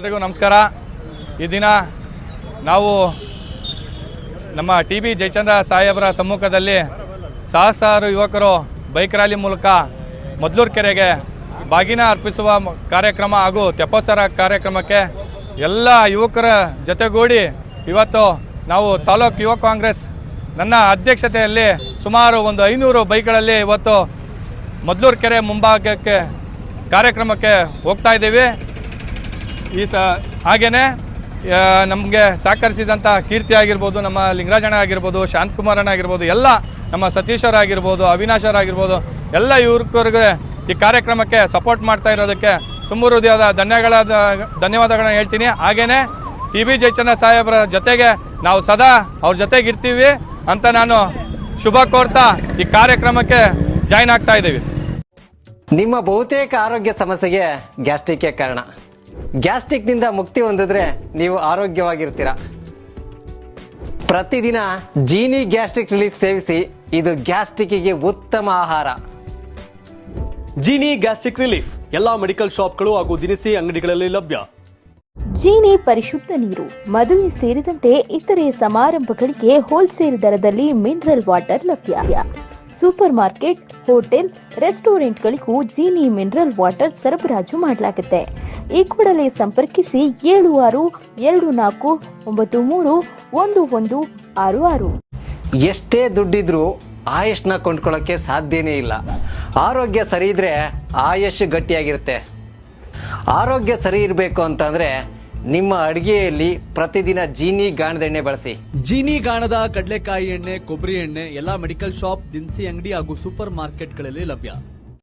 ಎಲ್ರಿಗೂ ನಮಸ್ಕಾರ. ಈ ದಿನ ನಾವು ನಮ್ಮ ಟಿ ಬಿ ಜಯಚಂದ್ರ ಸಾಹೇಬರ ಸಮ್ಮುಖದಲ್ಲಿ ಸಹಸ್ರಾರು ಯುವಕರು ಬೈಕ್ ರ್ಯಾಲಿ ಮೂಲಕ ಮೊದಲೂರು ಕೆರೆಗೆ ಬಾಗಿನ ಅರ್ಪಿಸುವ ಕಾರ್ಯಕ್ರಮ ಹಾಗೂ ತೆಪ್ಪೋತ್ಸವ ಕಾರ್ಯಕ್ರಮಕ್ಕೆ ಎಲ್ಲ ಯುವಕರ ಜೊತೆಗೂಡಿ ಇವತ್ತು ನಾವು ತಾಲೂಕು ಯುವ ಕಾಂಗ್ರೆಸ್ ನನ್ನ ಅಧ್ಯಕ್ಷತೆಯಲ್ಲಿ ಸುಮಾರು 500 ಬೈಕ್ಗಳಲ್ಲಿ ಇವತ್ತು ಮೊದಲೂರು ಕೆರೆ ಮುಂಭಾಗಕ್ಕೆ ಕಾರ್ಯಕ್ರಮಕ್ಕೆ ಹೋಗ್ತಾ ಇದ್ದೀವಿ. ಹಾಗೆಯೇ ನಮಗೆ ಸಹಕರಿಸಿದಂಥ ಕೀರ್ತಿ ಆಗಿರ್ಬೋದು, ನಮ್ಮ ಲಿಂಗರಾಜಣ್ಣ ಆಗಿರ್ಬೋದು, ಶಾಂತಕುಮಾರಣ್ಣ ಆಗಿರ್ಬೋದು, ಎಲ್ಲ ನಮ್ಮ ಸತೀಶ್ವರ ಆಗಿರ್ಬೋದು, ಅವಿನಾಶರ ಆಗಿರ್ಬೋದು, ಎಲ್ಲ ಯುವಕರಿಗೆ ಈ ಕಾರ್ಯಕ್ರಮಕ್ಕೆ ಸಪೋರ್ಟ್ ಮಾಡ್ತಾ ಇರೋದಕ್ಕೆ ತುಂಬ ಹೃದಯದ ಧನ್ಯವಾದಗಳನ್ನ ಹೇಳ್ತೀನಿ. ಹಾಗೆಯೇ ಟಿ ಬಿ ಜಯಚಂದ್ರ ಸಾಹೇಬರ ಜೊತೆಗೆ ನಾವು ಸದಾ ಅವ್ರ ಜೊತೆಗೆ ಇರ್ತೀವಿ ಅಂತ ನಾನು ಶುಭ ಕೋರ್ತಾ ಈ ಕಾರ್ಯಕ್ರಮಕ್ಕೆ ಜಾಯ್ನ್ ಆಗ್ತಾ ಇದ್ದೀವಿ. ನಿಮ್ಮ ಬಹುತೇಕ ಆರೋಗ್ಯ ಸಮಸ್ಯೆಗೆ ಗ್ಯಾಸ್ಟ್ರಿಕ್ ಕಾರಣ. ಗ್ಯಾಸ್ಟ್ರಿಕ್ನಿಂದ ಮುಕ್ತಿ ಹೊಂದಿದ್ರೆ ನೀವು ಆರೋಗ್ಯವಾಗಿರ್ತೀರ. ಪ್ರತಿದಿನ ಜೀನಿ ಗ್ಯಾಸ್ಟ್ರಿಕ್ ರಿಲೀಫ್ ಸೇವಿಸಿ. ಇದು ಗ್ಯಾಸ್ಟ್ರಿಕ್ಗೆ ಉತ್ತಮ ಆಹಾರ. ಜೀನಿ ಗ್ಯಾಸ್ಟ್ರಿಕ್ ರಿಲೀಫ್ ಎಲ್ಲಾ ಮೆಡಿಕಲ್ ಶಾಪ್ಗಳು ಹಾಗೂ ದಿನಸಿ ಅಂಗಡಿಗಳಲ್ಲಿ ಲಭ್ಯ. ಜೀನಿ ಪರಿಶುದ್ಧ ನೀರು, ಮದುವೆ ಸೇರಿದಂತೆ ಇತರೆ ಸಮಾರಂಭಗಳಿಗೆ ಹೋಲ್ಸೇಲ್ ದರದಲ್ಲಿ ಮಿನರಲ್ ವಾಟರ್ ಲಭ್ಯ. ಸೂಪರ್ ಮಾರ್ಕೆಟ್, ಹೋಟೆಲ್, ರೆಸ್ಟೋರೆಂಟ್ಗಳಿಗೂ ಜೀನಿ ಮಿನರಲ್ ವಾಟರ್ ಸರಬರಾಜು ಮಾಡಲಾಗುತ್ತೆ. ಈ ಕೂಡಲೇ ಸಂಪರ್ಕಿಸಿ 7624931166. ಎಷ್ಟೇ ದುಡ್ಡಿದ್ರೂ ಆಯುಷ್ನ ಕೊಂಡ್ಕೊಳ್ಳೋಕೆ ಸಾಧ್ಯನೇ ಇಲ್ಲ. ಆರೋಗ್ಯ ಸರಿ ಇದ್ರೆ ಆಯುಷ್ ಗಟ್ಟಿಯಾಗಿರುತ್ತೆ. ಆರೋಗ್ಯ ಸರಿ ಇರಬೇಕು ಅಂತಂದ್ರೆ ನಿಮ್ಮ ಅಡಿಗೆಯಲ್ಲಿ ಪ್ರತಿದಿನ ಜೀನಿ ಗಾಣದ ಎಣ್ಣೆ ಬಳಸಿ. ಜೀನಿ ಗಾಣದ ಕಡಲೆಕಾಯಿ ಎಣ್ಣೆ, ಕೊಬ್ಬರಿ ಎಣ್ಣೆ ಎಲ್ಲಾ ಮೆಡಿಕಲ್ ಶಾಪ್, ದಿನಸಿ ಅಂಗಡಿ ಹಾಗೂ ಸೂಪರ್ ಮಾರ್ಕೆಟ್ಗಳಲ್ಲಿ ಲಭ್ಯ.